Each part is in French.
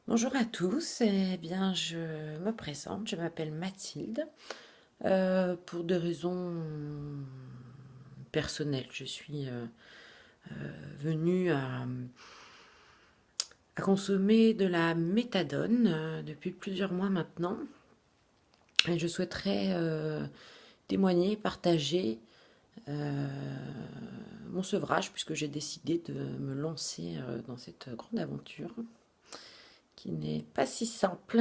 Bonjour à tous, eh bien je me présente, je m'appelle Mathilde. Pour des raisons personnelles, je suis venue à consommer de la méthadone depuis plusieurs mois maintenant. Et je souhaiterais témoigner, partager euh, mon sevrage, puisque j'ai décidé de me lancer dans cette grande aventure qui n'est pas si simple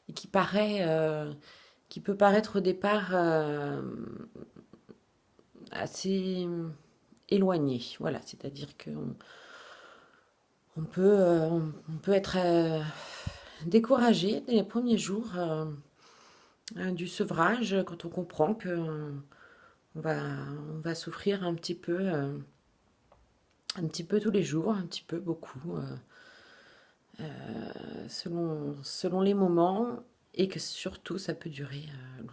et qui peut paraître au départ assez éloigné. Voilà, c'est-à-dire qu'on on peut être découragé dès les premiers jours du sevrage quand on comprend que on va souffrir un petit peu tous les jours, un petit peu beaucoup, selon les moments, et que surtout ça peut durer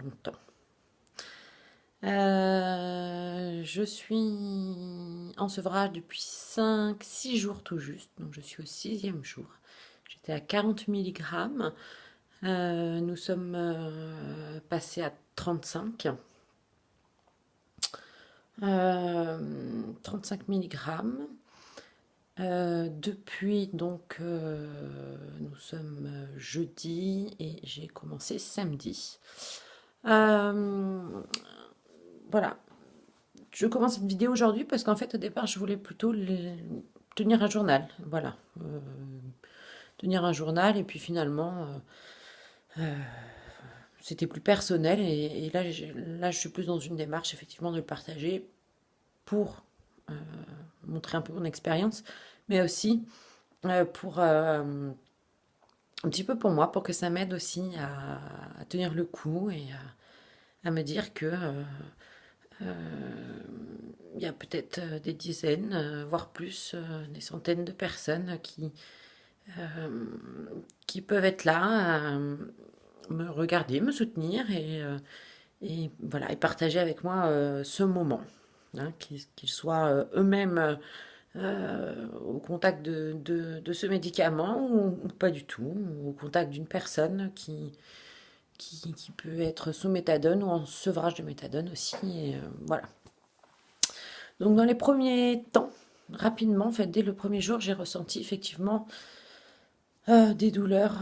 longtemps. Je suis en sevrage depuis 5, 6 jours tout juste, donc je suis au sixième jour. J'étais à 40 milligrammes. Nous sommes passés à 35. 35 milligrammes. Depuis, donc, nous sommes jeudi et j'ai commencé samedi. Euh, voilà, je commence cette vidéo aujourd'hui parce qu'en fait, au départ, je voulais plutôt tenir un journal. Voilà. Tenir un journal et puis finalement, c'était plus personnel. Et là, là, je suis plus dans une démarche, effectivement, de le partager pour euh, montrer un peu mon expérience, mais aussi pour un petit peu pour moi, pour que ça m'aide aussi à tenir le coup et à me dire que il y a peut-être des dizaines, voire plus, des centaines de personnes qui peuvent être là, me regarder, me soutenir et voilà, et partager avec moi ce moment. Hein, qu'ils soient eux-mêmes au contact de ce médicament ou pas du tout, ou au contact d'une personne qui peut être sous méthadone ou en sevrage de méthadone aussi. Et, voilà. Donc dans les premiers temps, rapidement, en fait, dès le premier jour, j'ai ressenti effectivement des douleurs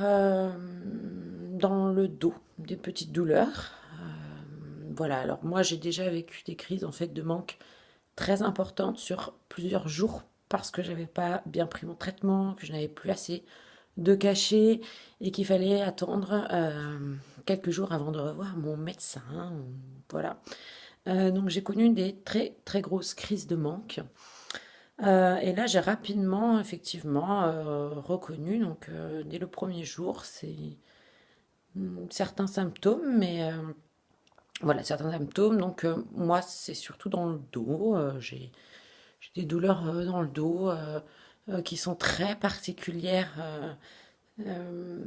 dans le dos, des petites douleurs. Voilà, alors moi j'ai déjà vécu des crises en fait de manque très importantes sur plusieurs jours parce que j'avais pas bien pris mon traitement, que je n'avais plus assez de cachets et qu'il fallait attendre quelques jours avant de revoir mon médecin. Voilà. Donc j'ai connu des très très grosses crises de manque. Et là, j'ai rapidement, effectivement, reconnu, donc dès le premier jour, c'est certains symptômes, mais voilà, certains symptômes. Donc moi, c'est surtout dans le dos. J'ai des douleurs dans le dos qui sont très particulières. Euh,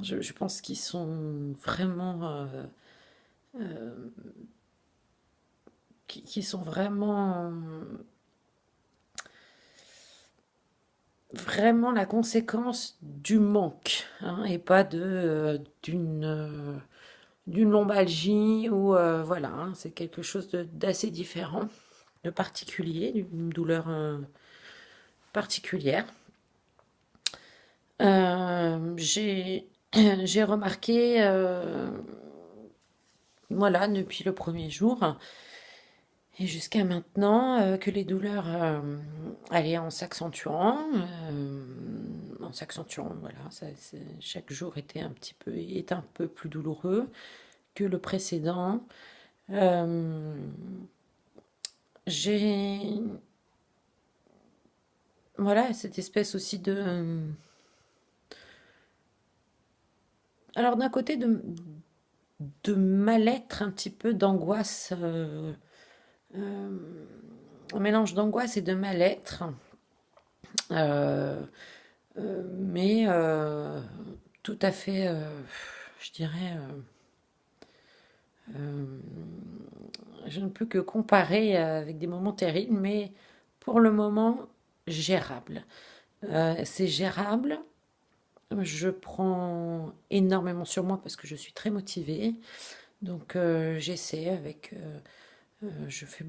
je pense qu'ils sont vraiment, qui sont vraiment, vraiment la conséquence du manque, hein, et pas d'une lombalgie ou voilà, hein, c'est quelque chose d'assez différent, de particulier, d'une douleur particulière. J'ai j'ai remarqué, voilà, depuis le premier jour et jusqu'à maintenant, que les douleurs allaient en s'accentuant, voilà, chaque jour est un peu plus douloureux que le précédent. Euh, j'ai voilà cette espèce aussi alors d'un côté de mal-être, un petit peu d'angoisse, euh, un mélange d'angoisse et de mal-être, euh, mais tout à fait, je dirais, euh, je ne peux que comparer avec des moments terribles, mais pour le moment gérable. C'est gérable. Je prends énormément sur moi parce que je suis très motivée. Donc j'essaie avec... je fais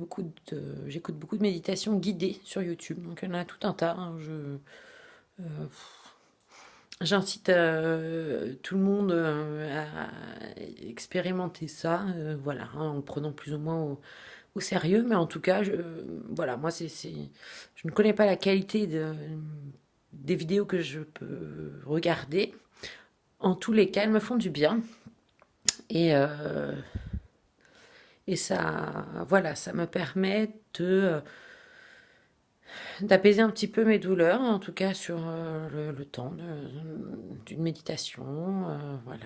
j'écoute beaucoup de méditations guidées sur YouTube. Donc il y en a tout un tas, hein. J'incite tout le monde à expérimenter ça, voilà, hein, en le prenant plus ou moins au sérieux. Mais en tout cas, voilà, moi, je ne connais pas la qualité des vidéos que je peux regarder. En tous les cas, elles me font du bien. Et, euh, et ça, voilà, ça me permet d'apaiser un petit peu mes douleurs, en tout cas sur le temps d'une méditation, voilà,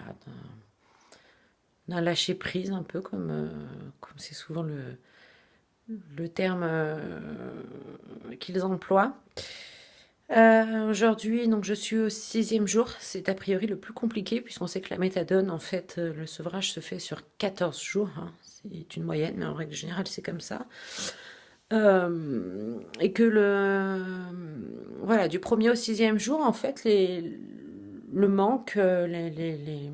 d'un lâcher prise un peu comme c'est souvent le terme qu'ils emploient. Aujourd'hui, donc je suis au 6e jour. C'est a priori le plus compliqué puisqu'on sait que la méthadone, en fait, le sevrage se fait sur 14 jours, hein. C'est une moyenne, mais en règle générale, c'est comme ça. Et que voilà, du premier au 6e jour, en fait, le manque, les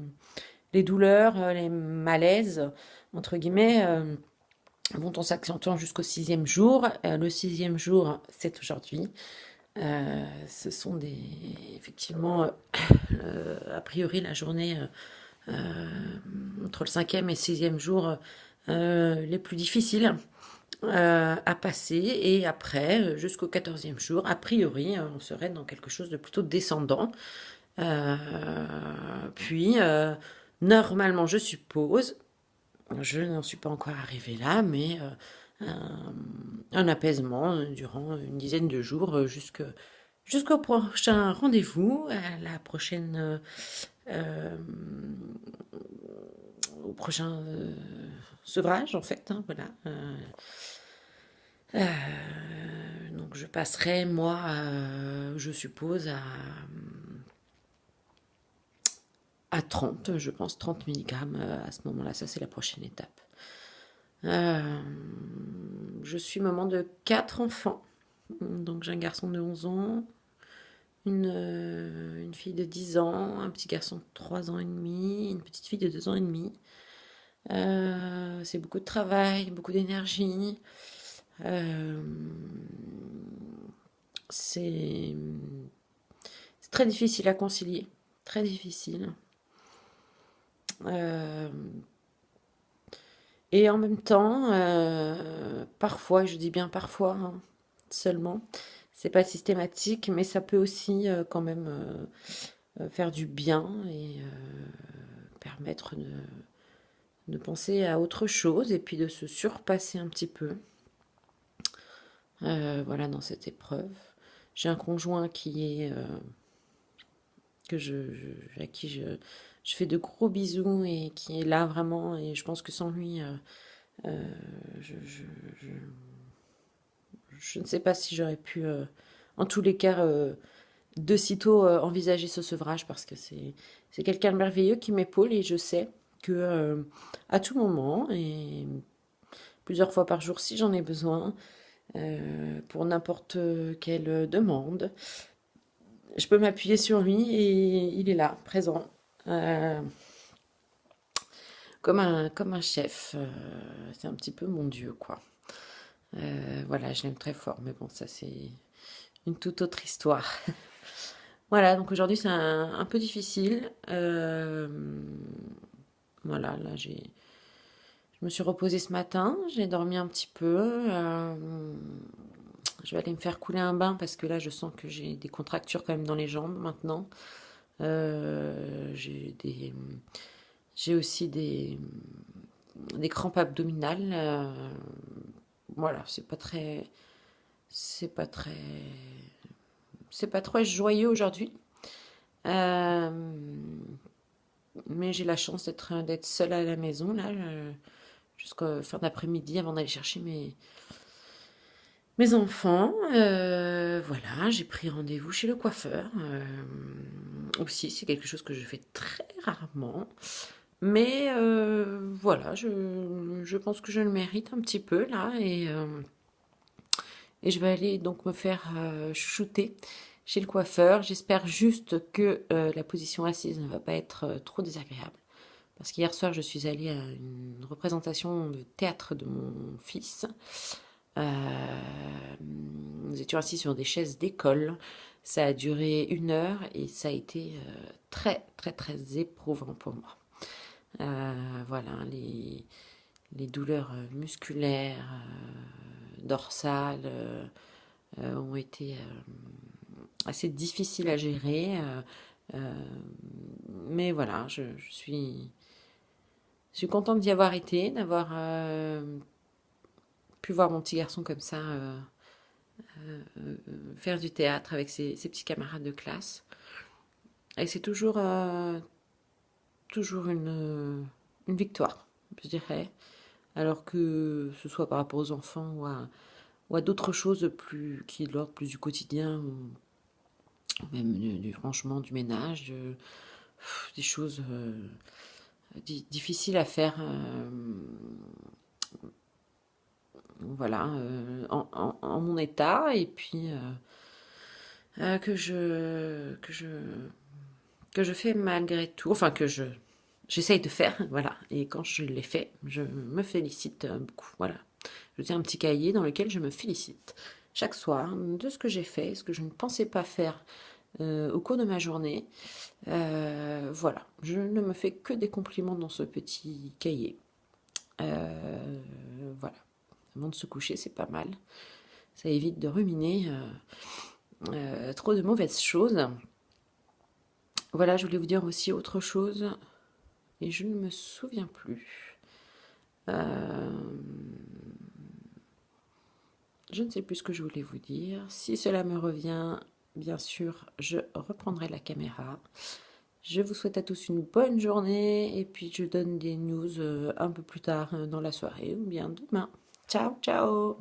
douleurs, les malaises, entre guillemets, vont en s'accentuant jusqu'au 6e jour. Le 6e jour, c'est aujourd'hui. Ce sont effectivement, a priori, la journée entre le 5e et 6e jour les plus difficiles à passer. Et après, jusqu'au 14e jour, a priori, on serait dans quelque chose de plutôt descendant. Euh, puis, normalement, je suppose, je n'en suis pas encore arrivée là, mais un apaisement durant une dizaine de jours jusqu'au prochain rendez-vous, à la prochaine, au prochain sevrage en fait, hein, voilà. Donc je passerai moi, je suppose à 30, je pense 30 milligrammes à ce moment-là. Ça c'est la prochaine étape. Je suis maman de 4 enfants. Donc j'ai un garçon de 11 ans, une fille de 10 ans, un petit garçon de 3 ans et demi, une petite fille de 2 ans et demi. C'est beaucoup de travail, beaucoup d'énergie. Euh, c'est c'est très difficile à concilier, très difficile. Euh, et en même temps, parfois, je dis bien parfois, hein, seulement, c'est pas systématique, mais ça peut aussi quand même faire du bien et permettre de penser à autre chose et puis de se surpasser un petit peu. Voilà, dans cette épreuve. J'ai un conjoint à qui je fais de gros bisous et qui est là vraiment. Et je pense que sans lui, je, je, je, je ne sais pas si j'aurais pu, en tous les cas, de sitôt envisager ce sevrage parce que c'est quelqu'un de merveilleux qui m'épaule et je sais que à tout moment et plusieurs fois par jour si j'en ai besoin, pour n'importe quelle demande, je peux m'appuyer sur lui et il est là, présent, euh, comme un chef. C'est un petit peu mon Dieu, quoi. Voilà, je l'aime très fort, mais bon, ça c'est une toute autre histoire. Voilà, donc aujourd'hui c'est un peu difficile. Voilà, là je me suis reposée ce matin, j'ai dormi un petit peu. Je vais aller me faire couler un bain parce que là je sens que j'ai des contractures quand même dans les jambes maintenant. Euh, j'ai des, j'ai aussi des crampes abdominales. Voilà, c'est pas très, c'est pas très joyeux aujourd'hui. Euh, mais j'ai la chance d'être seule à la maison là, jusqu'à fin d'après-midi avant d'aller chercher mes enfants. Voilà, j'ai pris rendez-vous chez le coiffeur. Aussi, c'est quelque chose que je fais très rarement. Mais voilà, je pense que je le mérite un petit peu là et je vais aller donc me faire chouchouter chez le coiffeur. J'espère juste que la position assise ne va pas être trop désagréable. Parce qu'hier soir, je suis allée à une représentation de théâtre de mon fils. Nous étions assis sur des chaises d'école. Ça a duré 1 heure et ça a été très, très, très éprouvant pour moi. Voilà, les douleurs musculaires, dorsales, ont été assez difficiles à gérer. Mais voilà, je suis contente d'y avoir été, d'avoir pu voir mon petit garçon comme ça faire du théâtre avec ses petits camarades de classe. Et c'est toujours une victoire, je dirais. Alors que ce soit par rapport aux enfants ou à d'autres choses qui de l'ordre plus du quotidien, ou même du rangement, du ménage, des choses difficiles à faire. Voilà, en mon état, et puis que je fais malgré tout, enfin j'essaye de faire, voilà, et quand je l'ai fait, je me félicite beaucoup, voilà. Je tiens un petit cahier dans lequel je me félicite chaque soir de ce que j'ai fait, ce que je ne pensais pas faire au cours de ma journée. Voilà, je ne me fais que des compliments dans ce petit cahier. Voilà, avant de se coucher, c'est pas mal. Ça évite de ruminer trop de mauvaises choses. Voilà, je voulais vous dire aussi autre chose, et je ne me souviens plus. Je ne sais plus ce que je voulais vous dire. Si cela me revient, bien sûr, je reprendrai la caméra. Je vous souhaite à tous une bonne journée, et puis je donne des news un peu plus tard dans la soirée ou bien demain. Ciao, ciao!